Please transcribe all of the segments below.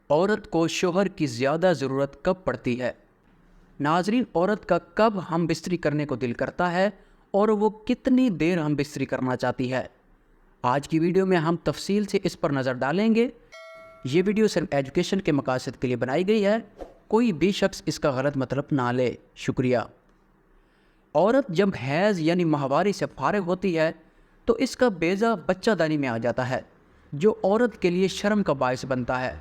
عورت کو شوہر کی زیادہ ضرورت کب پڑتی ہے؟ ناظرین، عورت کا کب ہم بستری کرنے کو دل کرتا ہے اور وہ کتنی دیر ہم بستری کرنا چاہتی ہے؟ آج کی ویڈیو میں ہم تفصیل سے اس پر نظر ڈالیں گے۔ یہ ویڈیو صرف ایجوکیشن کے مقاصد کے لیے بنائی گئی ہے، کوئی بھی شخص اس کا غلط مطلب نہ لے۔ شکریہ۔ عورت جب حیض یعنی ماہواری سے فارغ ہوتی ہے تو اس کا بیضہ بچہ دانی میں آ جاتا ہے، جو عورت کے لیے شرم کا باعث بنتا ہے،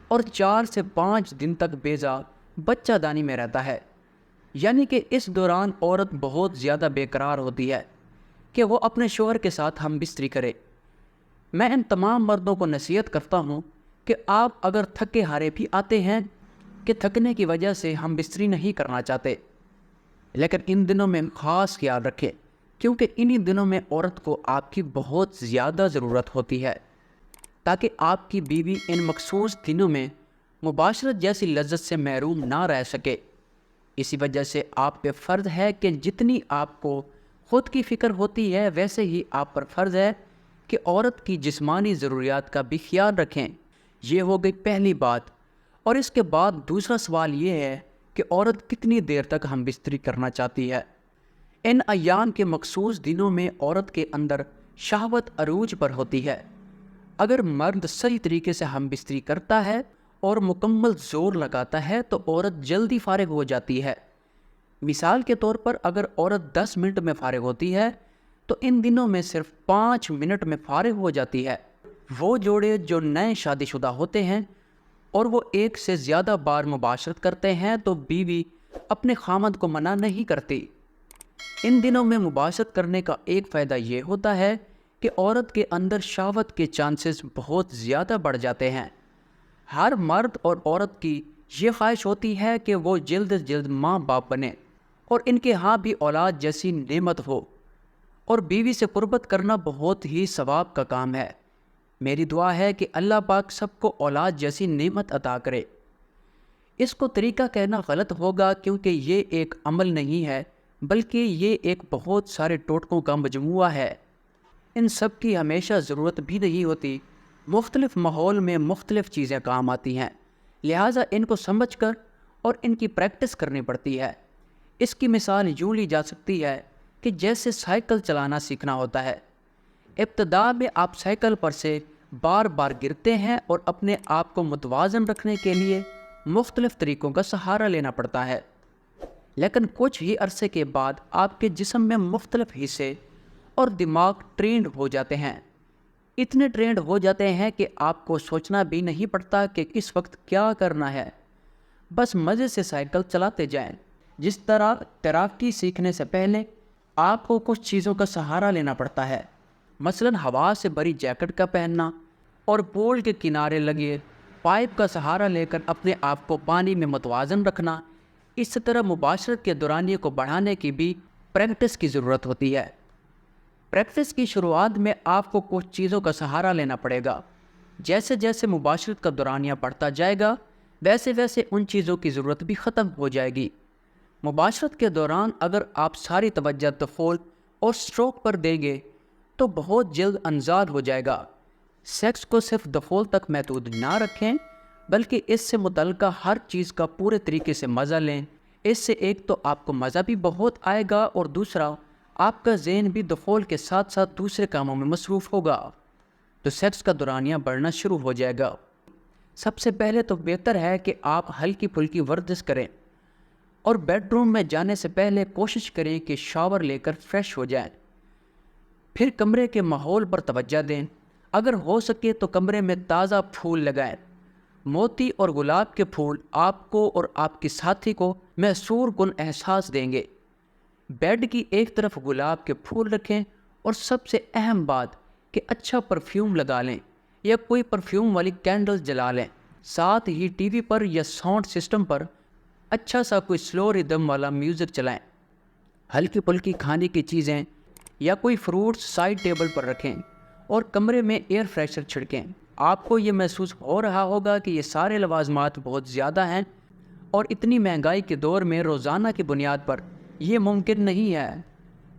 اور 4 سے 5 دن تک بیضہ بچہ دانی میں رہتا ہے، یعنی کہ اس دوران عورت بہت زیادہ بے قرار ہوتی ہے کہ وہ اپنے شوہر کے ساتھ ہم بستری کرے۔ میں ان تمام مردوں کو نصیحت کرتا ہوں کہ آپ اگر تھکے ہارے بھی آتے ہیں کہ تھکنے کی وجہ سے ہم بستری نہیں کرنا چاہتے، لیکن ان دنوں میں خاص خیال رکھیں، کیونکہ انہی دنوں میں عورت کو آپ کی بہت زیادہ ضرورت ہوتی ہے، تاکہ آپ کی بیوی ان مخصوص دنوں میں مباشرت جیسی لذت سے محروم نہ رہ سکے۔ اسی وجہ سے آپ پہ فرض ہے کہ جتنی آپ کو خود کی فکر ہوتی ہے، ویسے ہی آپ پر فرض ہے کہ عورت کی جسمانی ضروریات کا بھی خیال رکھیں۔ یہ ہو گئی پہلی بات۔ اور اس کے بعد دوسرا سوال یہ ہے کہ عورت کتنی دیر تک ہم بستری کرنا چاہتی ہے۔ ان ایام کے مخصوص دنوں میں عورت کے اندر شہوت عروج پر ہوتی ہے۔ اگر مرد صحیح طریقے سے ہم بستری کرتا ہے اور مکمل زور لگاتا ہے تو عورت جلدی فارغ ہو جاتی ہے۔ مثال کے طور پر اگر عورت 10 منٹ میں فارغ ہوتی ہے تو ان دنوں میں صرف 5 منٹ میں فارغ ہو جاتی ہے۔ وہ جوڑے جو نئے شادی شدہ ہوتے ہیں اور وہ ایک سے زیادہ بار مباشرت کرتے ہیں تو بیوی اپنے خامند کو منع نہیں کرتی۔ ان دنوں میں مباشرت کرنے کا ایک فائدہ یہ ہوتا ہے کہ عورت کے اندر شہوت کے چانسز بہت زیادہ بڑھ جاتے ہیں۔ ہر مرد اور عورت کی یہ خواہش ہوتی ہے کہ وہ جلد از جلد ماں باپ بنے اور ان کے ہاں بھی اولاد جیسی نعمت ہو، اور بیوی سے قربت کرنا بہت ہی ثواب کا کام ہے۔ میری دعا ہے کہ اللہ پاک سب کو اولاد جیسی نعمت عطا کرے۔ اس کو طریقہ کہنا غلط ہوگا، کیونکہ یہ ایک عمل نہیں ہے بلکہ یہ ایک بہت سارے ٹوٹکوں کا مجموعہ ہے۔ ان سب کی ہمیشہ ضرورت بھی نہیں ہوتی، مختلف ماحول میں مختلف چیزیں کام آتی ہیں، لہٰذا ان کو سمجھ کر اور ان کی پریکٹس کرنی پڑتی ہے۔ اس کی مثال یوں لی جا سکتی ہے کہ جیسے سائیکل چلانا سیکھنا ہوتا ہے۔ ابتدا میں آپ سائیکل پر سے بار بار گرتے ہیں اور اپنے آپ کو متوازن رکھنے کے لیے مختلف طریقوں کا سہارا لینا پڑتا ہے، لیکن کچھ ہی عرصے کے بعد آپ کے جسم میں مختلف حصے اور دماغ ٹرینڈ ہو جاتے ہیں۔ اتنے ٹرینڈ ہو جاتے ہیں کہ آپ کو سوچنا بھی نہیں پڑتا کہ کس وقت کیا کرنا ہے، بس مزے سے سائیکل چلاتے جائیں۔ جس طرح تیراکی سیکھنے سے پہلے آپ کو کچھ چیزوں کا سہارا لینا پڑتا ہے، مثلاً ہوا سے بھری جیکٹ کا پہننا اور پول کے کنارے لگے پائپ کا سہارا لے کر اپنے آپ کو پانی میں متوازن رکھنا۔ اس طرح مباشرت کے دورانیے کو بڑھانے کی بھی پریکٹس کی ضرورت ہوتی ہے۔ پریکٹس کی شروعات میں آپ کو کچھ چیزوں کا سہارا لینا پڑے گا۔ جیسے جیسے مباشرت کا دورانیہ بڑھتا جائے گا، ویسے ویسے ان چیزوں کی ضرورت بھی ختم ہو جائے گی۔ مباشرت کے دوران اگر آپ ساری توجہ دخول اور سٹروک پر دیں گے تو بہت جلد انزال ہو جائے گا۔ سیکس کو صرف دخول تک محدود نہ رکھیں، بلکہ اس سے متعلقہ ہر چیز کا پورے طریقے سے مزہ لیں۔ اس سے ایک تو آپ کو مزہ بھی بہت آئے گا اور دوسرا آپ کا ذہن بھی دخول کے ساتھ ساتھ دوسرے کاموں میں مصروف ہوگا، تو سیکس کا دورانیہ بڑھنا شروع ہو جائے گا۔ سب سے پہلے تو بہتر ہے کہ آپ ہلکی پھلکی ورزش کریں اور بیڈ روم میں جانے سے پہلے کوشش کریں کہ شاور لے کر فریش ہو جائیں۔ پھر کمرے کے ماحول پر توجہ دیں۔ اگر ہو سکے تو کمرے میں تازہ پھول لگائیں۔ موتی اور گلاب کے پھول آپ کو اور آپ کی ساتھی کو مسرور کن احساس دیں گے۔ بیڈ کی ایک طرف گلاب کے پھول رکھیں، اور سب سے اہم بات کہ اچھا پرفیوم لگا لیں یا کوئی پرفیوم والی کینڈل جلا لیں۔ ساتھ ہی ٹی وی پر یا ساؤنڈ سسٹم پر اچھا سا کوئی سلو ردم والا میوزک چلائیں۔ ہلکی پھلکی کھانے کی چیزیں یا کوئی فروٹس سائڈ ٹیبل پر رکھیں اور کمرے میں ایئر فریشر چھڑکیں۔ آپ کو یہ محسوس ہو رہا ہوگا کہ یہ سارے لوازمات بہت زیادہ ہیں اور اتنی مہنگائی کے دور میں روزانہ کی بنیاد پر یہ ممکن نہیں ہے،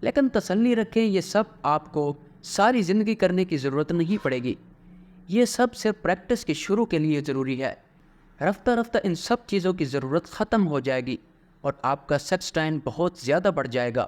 لیکن تسلی رکھیں، یہ سب آپ کو ساری زندگی کرنے کی ضرورت نہیں پڑے گی۔ یہ سب صرف پریکٹس کے شروع کے لیے ضروری ہے۔ رفتہ رفتہ ان سب چیزوں کی ضرورت ختم ہو جائے گی اور آپ کا سیکس ٹائم بہت زیادہ بڑھ جائے گا۔